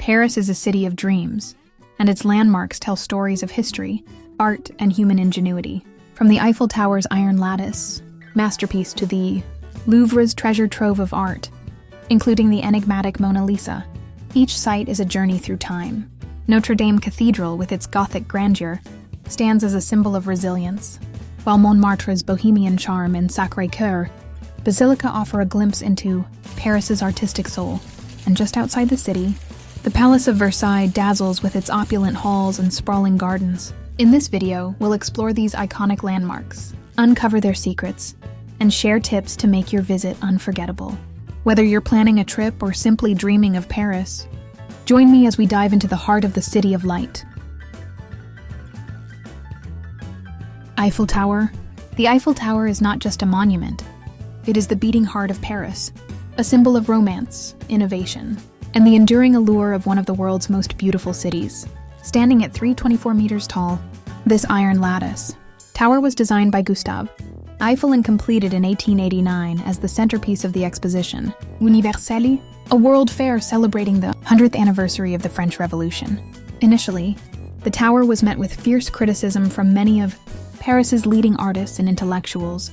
Paris is a city of dreams, and its landmarks tell stories of history, art, and human ingenuity. From the Eiffel Tower's iron lattice masterpiece to the Louvre's treasure trove of art, including the enigmatic Mona Lisa, each site is a journey through time. Notre-Dame Cathedral, with its Gothic grandeur, stands as a symbol of resilience, while Montmartre's bohemian charm and Sacre-Coeur, Basilica offer a glimpse into Paris's artistic soul. And just outside the city, the Palace of Versailles dazzles with its opulent halls and sprawling gardens. In this video, we'll explore these iconic landmarks, uncover their secrets, and share tips to make your visit unforgettable. Whether you're planning a trip or simply dreaming of Paris, join me as we dive into the heart of the City of Light. Eiffel Tower. The Eiffel Tower is not just a monument. It is the beating heart of Paris, a symbol of romance, innovation, and the enduring allure of one of the world's most beautiful cities. Standing at 324 meters tall, this iron lattice tower was designed by Gustave Eiffel and completed in 1889 as the centerpiece of the exposition, Versailles, a world fair celebrating the 100th anniversary of the French Revolution. Initially, the tower was met with fierce criticism from many of Paris's leading artists and intellectuals,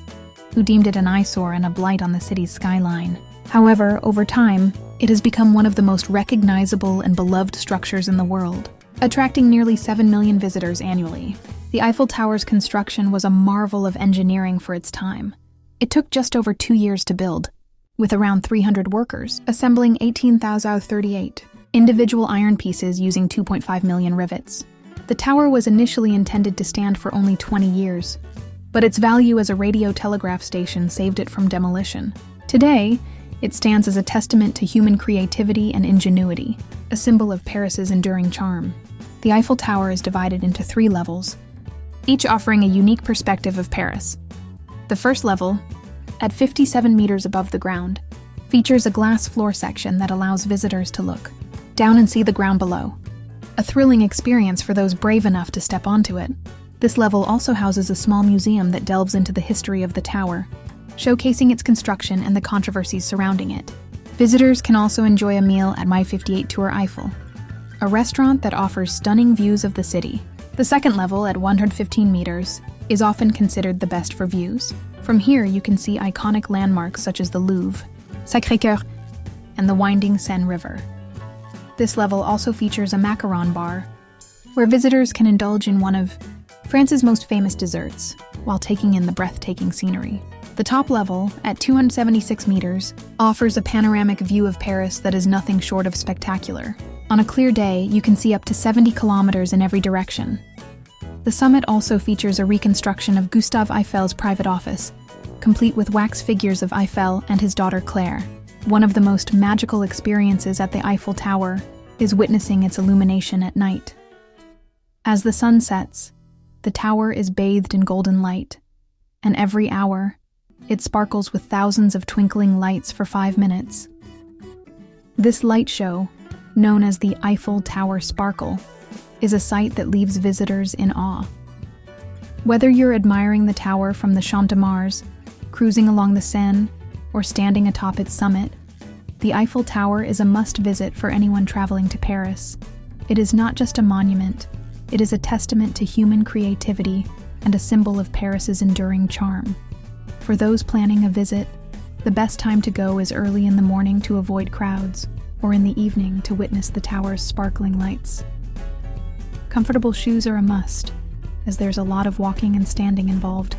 who deemed it an eyesore and a blight on the city's skyline. However, over time, it has become one of the most recognizable and beloved structures in the world, attracting nearly 7 million visitors annually. The Eiffel Tower's construction was a marvel of engineering for its time. It took just over 2 years to build, with around 300 workers assembling 18,038 individual iron pieces using 2.5 million rivets. The tower was initially intended to stand for only 20 years, but its value as a radio telegraph station saved it from demolition. Today, it stands as a testament to human creativity and ingenuity, a symbol of Paris's enduring charm. The Eiffel Tower is divided into 3 levels, each offering a unique perspective of Paris. The first level, at 57 meters above the ground, features a glass floor section that allows visitors to look down and see the ground below, a thrilling experience for those brave enough to step onto it. This level also houses a small museum that delves into the history of the tower, showcasing its construction and the controversies surrounding it. Visitors can also enjoy a meal at My 58 Tour Eiffel, a restaurant that offers stunning views of the city. The second level, at 115 meters, is often considered the best for views. From here, you can see iconic landmarks such as the Louvre, Sacre-Coeur, and the winding Seine River. This level also features a macaron bar, where visitors can indulge in one of France's most famous desserts, while taking in the breathtaking scenery. The top level, at 276 meters, offers a panoramic view of Paris that is nothing short of spectacular. On a clear day, you can see up to 70 kilometers in every direction. The summit also features a reconstruction of Gustave Eiffel's private office, complete with wax figures of Eiffel and his daughter Claire. One of the most magical experiences at the Eiffel Tower is witnessing its illumination at night. As the sun sets, the tower is bathed in golden light, and every hour, it sparkles with thousands of twinkling lights for 5 minutes. This light show, known as the Eiffel Tower Sparkle, is a sight that leaves visitors in awe. Whether you're admiring the tower from the Champ de Mars, cruising along the Seine, or standing atop its summit, the Eiffel Tower is a must-visit for anyone traveling to Paris. It is not just a monument, it is a testament to human creativity and a symbol of Paris's enduring charm. For those planning a visit, the best time to go is early in the morning to avoid crowds, or in the evening to witness the tower's sparkling lights. Comfortable shoes are a must, as there's a lot of walking and standing involved,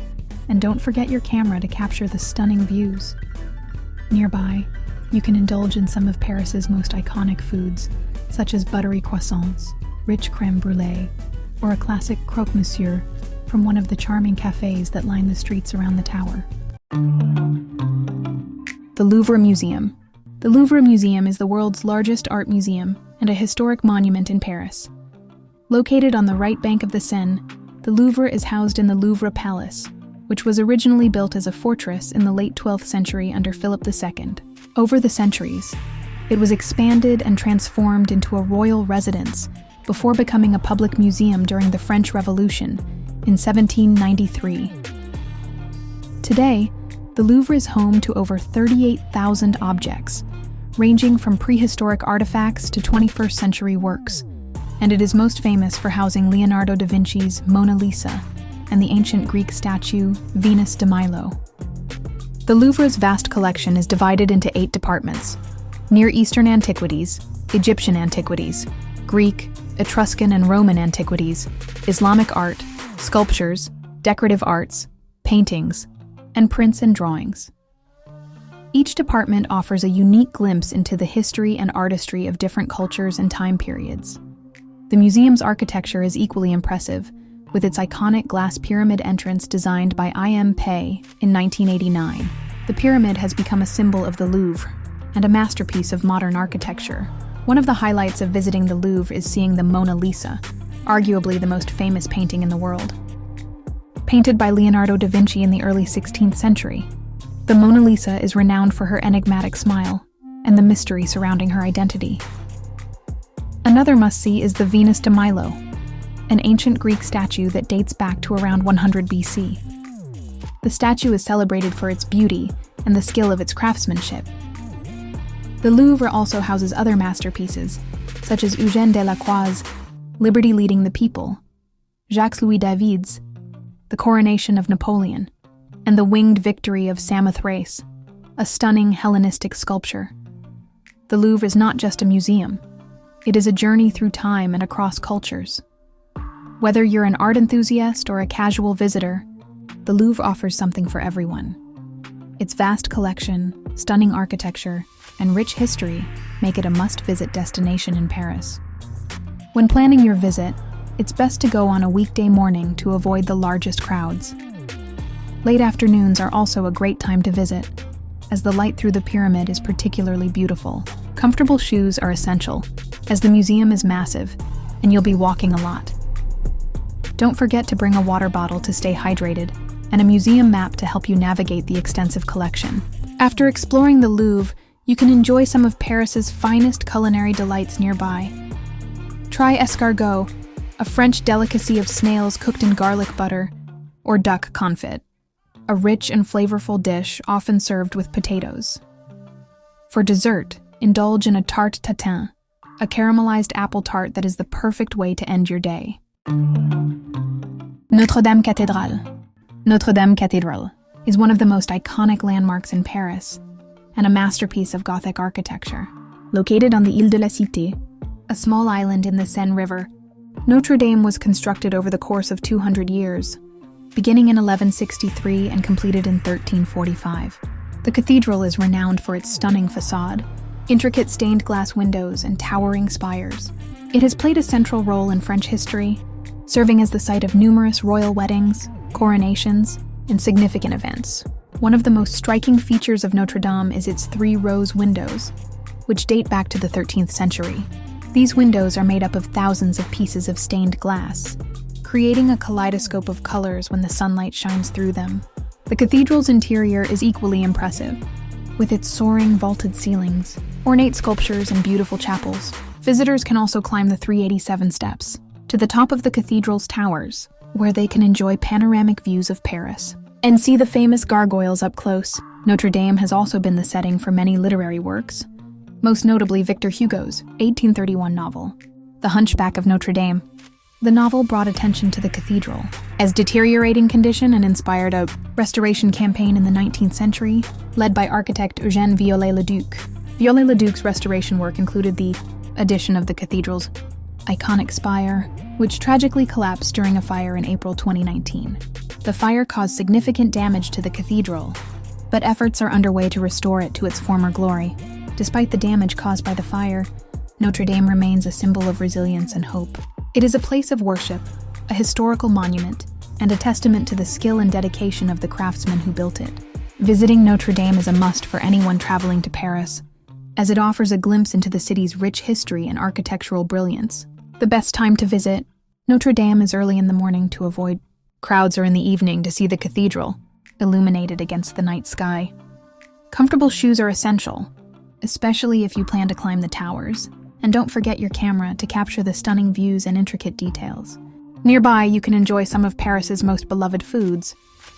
and don't forget your camera to capture the stunning views. Nearby, you can indulge in some of Paris's most iconic foods, such as buttery croissants, rich crème brûlée, or a classic croque-monsieur from one of the charming cafes that line the streets around the tower. The Louvre Museum. The Louvre Museum is the world's largest art museum and a historic monument in Paris. Located on the right bank of the Seine, the Louvre is housed in the Louvre Palace, which was originally built as a fortress in the late 12th century under Philip II. Over the centuries, it was expanded and transformed into a royal residence before becoming a public museum during the French Revolution in 1793. Today, the Louvre is home to over 38,000 objects, ranging from prehistoric artifacts to 21st century works, and it is most famous for housing Leonardo da Vinci's Mona Lisa and the ancient Greek statue Venus de Milo. The Louvre's vast collection is divided into 8 departments: Near Eastern antiquities, Egyptian antiquities, Greek, Etruscan and Roman antiquities, Islamic art, sculptures, decorative arts, paintings, and prints and drawings. Each department offers a unique glimpse into the history and artistry of different cultures and time periods. The museum's architecture is equally impressive, with its iconic glass pyramid entrance designed by I.M. Pei in 1989. The pyramid has become a symbol of the Louvre and a masterpiece of modern architecture. One of the highlights of visiting the Louvre is seeing the Mona Lisa, arguably the most famous painting in the world. Painted by Leonardo da Vinci in the early 16th century, the Mona Lisa is renowned for her enigmatic smile and the mystery surrounding her identity. Another must-see is the Venus de Milo, an ancient Greek statue that dates back to around 100 BC. The statue is celebrated for its beauty and the skill of its craftsmanship. The Louvre also houses other masterpieces, such as Eugène Delacroix's Liberty Leading the People, Jacques-Louis David's The Coronation of Napoleon, and the Winged Victory of Samothrace, a stunning Hellenistic sculpture. The Louvre is not just a museum. It is a journey through time and across cultures. Whether you're an art enthusiast or a casual visitor, the Louvre offers something for everyone. Its vast collection, stunning architecture, and rich history make it a must-visit destination in Paris. When planning your visit, it's best to go on a weekday morning to avoid the largest crowds. Late afternoons are also a great time to visit, as the light through the pyramid is particularly beautiful. Comfortable shoes are essential, as the museum is massive, and you'll be walking a lot. Don't forget to bring a water bottle to stay hydrated, and a museum map to help you navigate the extensive collection. After exploring the Louvre, you can enjoy some of Paris's finest culinary delights nearby. Try escargot, a French delicacy of snails cooked in garlic butter, or duck confit, a rich and flavorful dish often served with potatoes. For dessert, indulge in a tarte tatin, a caramelized apple tart that is the perfect way to end your day. Notre-Dame Cathedral. Notre-Dame Cathedral is one of the most iconic landmarks in Paris and a masterpiece of Gothic architecture. Located on the Île de la Cité, a small island in the Seine River, Notre Dame was constructed over the course of 200 years, beginning in 1163 and completed in 1345. The cathedral is renowned for its stunning facade, intricate stained glass windows, and towering spires. It has played a central role in French history, serving as the site of numerous royal weddings, coronations, and significant events. One of the most striking features of Notre Dame is its 3 rose windows, which date back to the 13th century. These windows are made up of thousands of pieces of stained glass, creating a kaleidoscope of colors when the sunlight shines through them. The cathedral's interior is equally impressive, with its soaring vaulted ceilings, ornate sculptures, and beautiful chapels. Visitors can also climb the 387 steps to the top of the cathedral's towers, where they can enjoy panoramic views of Paris and see the famous gargoyles up close. Notre Dame has also been the setting for many literary works, most notably Victor Hugo's 1831 novel, The Hunchback of Notre Dame. The novel brought attention to the cathedral as deteriorating condition and inspired a restoration campaign in the 19th century, led by architect Eugène Viollet-le-Duc. Viollet-le-Duc's restoration work included the addition of the cathedral's iconic spire, which tragically collapsed during a fire in April 2019. The fire caused significant damage to the cathedral, but efforts are underway to restore it to its former glory. Despite the damage caused by the fire, Notre Dame remains a symbol of resilience and hope. It is a place of worship, a historical monument, and a testament to the skill and dedication of the craftsmen who built it. Visiting Notre Dame is a must for anyone traveling to Paris, as it offers a glimpse into the city's rich history and architectural brilliance. The best time to visit Notre Dame is early in the morning to avoid crowds, or in the evening to see the cathedral, illuminated against the night sky. Comfortable shoes are essential, especially if you plan to climb the towers, and don't forget your camera to capture the stunning views and intricate details. Nearby, you can enjoy some of Paris's most beloved foods,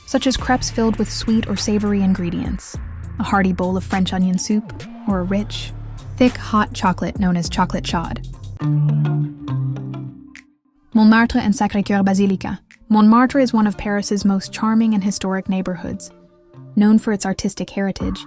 such as crepes filled with sweet or savory ingredients, a hearty bowl of French onion soup, or a rich, thick, hot chocolate known as chocolate chaude. Montmartre and Sacre-Coeur Basilica. Montmartre is one of Paris's most charming and historic neighborhoods, known for its artistic heritage,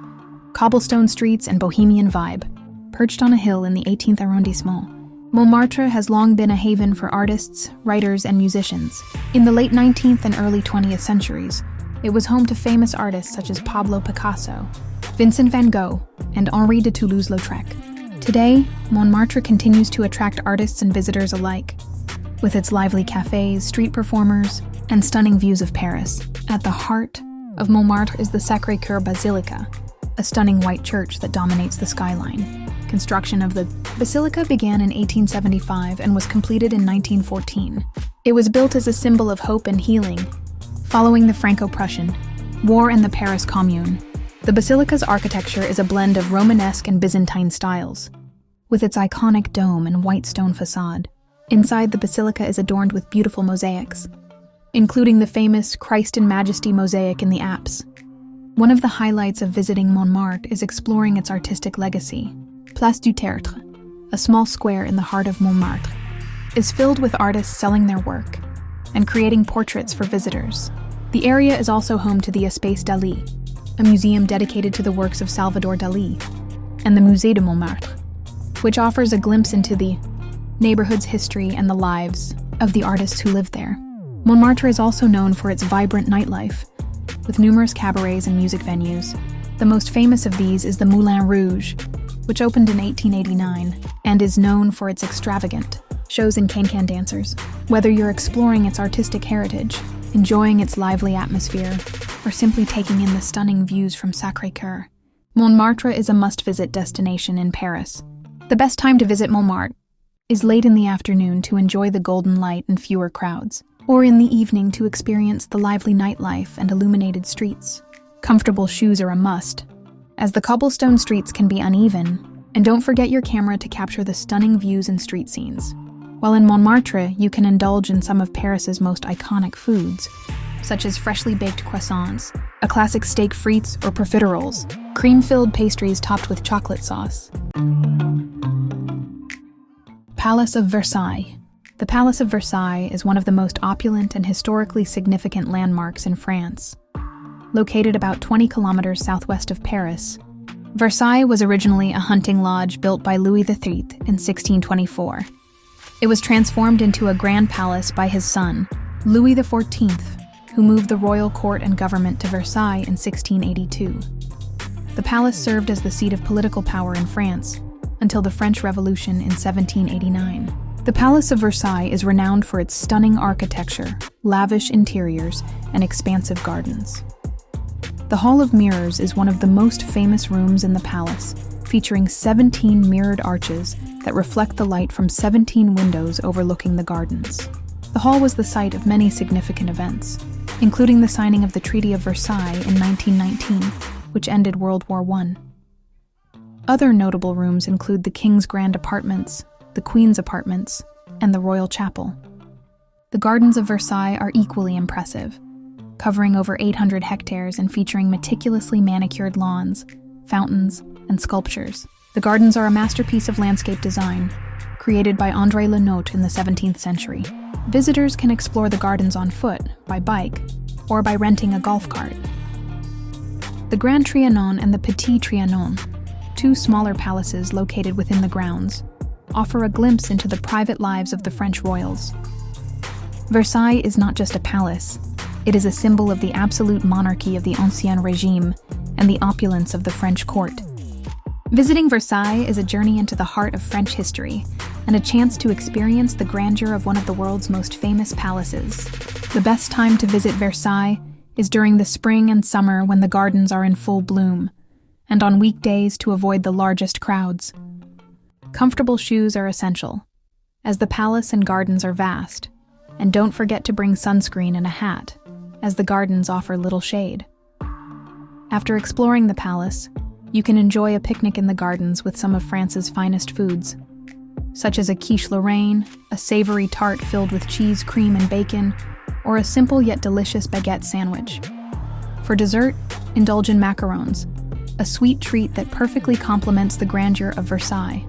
cobblestone streets, and bohemian vibe. Perched on a hill in the 18th arrondissement, Montmartre has long been a haven for artists, writers, and musicians. In the late 19th and early 20th centuries, it was home to famous artists such as Pablo Picasso, Vincent van Gogh, and Henri de Toulouse-Lautrec. Today, Montmartre continues to attract artists and visitors alike, with its lively cafes, street performers, and stunning views of Paris. At the heart of Montmartre is the Sacre-Coeur Basilica, a stunning white church that dominates the skyline. Construction of the Basilica began in 1875 and was completed in 1914. It was built as a symbol of hope and healing, following the Franco-Prussian War and the Paris Commune. The Basilica's architecture is a blend of Romanesque and Byzantine styles, with its iconic dome and white stone facade. Inside, the Basilica is adorned with beautiful mosaics, including the famous Christ in Majesty mosaic in the apse. One of the highlights of visiting Montmartre is exploring its artistic legacy. Place du Tertre, a small square in the heart of Montmartre, is filled with artists selling their work and creating portraits for visitors. The area is also home to the Espace Dali, a museum dedicated to the works of Salvador Dali, and the Musée de Montmartre, which offers a glimpse into the neighborhood's history and the lives of the artists who live there. Montmartre is also known for its vibrant nightlife, with numerous cabarets and music venues. The most famous of these is the Moulin Rouge, which opened in 1889 and is known for its extravagant shows and can-can dancers. Whether you're exploring its artistic heritage, enjoying its lively atmosphere, or simply taking in the stunning views from Sacré-Cœur, Montmartre is a must-visit destination in Paris. The best time to visit Montmartre is late in the afternoon to enjoy the golden light and fewer crowds, or in the evening to experience the lively nightlife and illuminated streets. Comfortable shoes are a must, as the cobblestone streets can be uneven, and don't forget your camera to capture the stunning views and street scenes. While in Montmartre, you can indulge in some of Paris's most iconic foods, such as freshly baked croissants, a classic steak frites or profiteroles, cream-filled pastries topped with chocolate sauce. Palace of Versailles. The Palace of Versailles is one of the most opulent and historically significant landmarks in France. Located about 20 kilometers southwest of Paris, Versailles was originally a hunting lodge built by Louis XIII in 1624. It was transformed into a grand palace by his son, Louis XIV, who moved the royal court and government to Versailles in 1682. The palace served as the seat of political power in France until the French Revolution in 1789. The Palace of Versailles is renowned for its stunning architecture, lavish interiors, and expansive gardens. The Hall of Mirrors is one of the most famous rooms in the palace, featuring 17 mirrored arches that reflect the light from 17 windows overlooking the gardens. The hall was the site of many significant events, including the signing of the Treaty of Versailles in 1919, which ended World War I. Other notable rooms include the King's Grand Apartments, the Queen's Apartments, and the Royal Chapel. The gardens of Versailles are equally impressive, covering over 800 hectares and featuring meticulously manicured lawns, fountains, and sculptures. The gardens are a masterpiece of landscape design, created by André Le Nôtre in the 17th century. Visitors can explore the gardens on foot, by bike, or by renting a golf cart. The Grand Trianon and the Petit Trianon, two smaller palaces located within the grounds, offer a glimpse into the private lives of the French royals. Versailles is not just a palace, it is a symbol of the absolute monarchy of the Ancien Régime and the opulence of the French court. Visiting Versailles is a journey into the heart of French history and a chance to experience the grandeur of one of the world's most famous palaces. The best time to visit Versailles is during the spring and summer when the gardens are in full bloom, and on weekdays to avoid the largest crowds. Comfortable shoes are essential, as the palace and gardens are vast, and don't forget to bring sunscreen and a hat, as the gardens offer little shade. After exploring the palace, you can enjoy a picnic in the gardens with some of France's finest foods, such as a quiche Lorraine, a savory tart filled with cheese, cream, and bacon, or a simple yet delicious baguette sandwich. For dessert, indulge in macarons, a sweet treat that perfectly complements the grandeur of Versailles.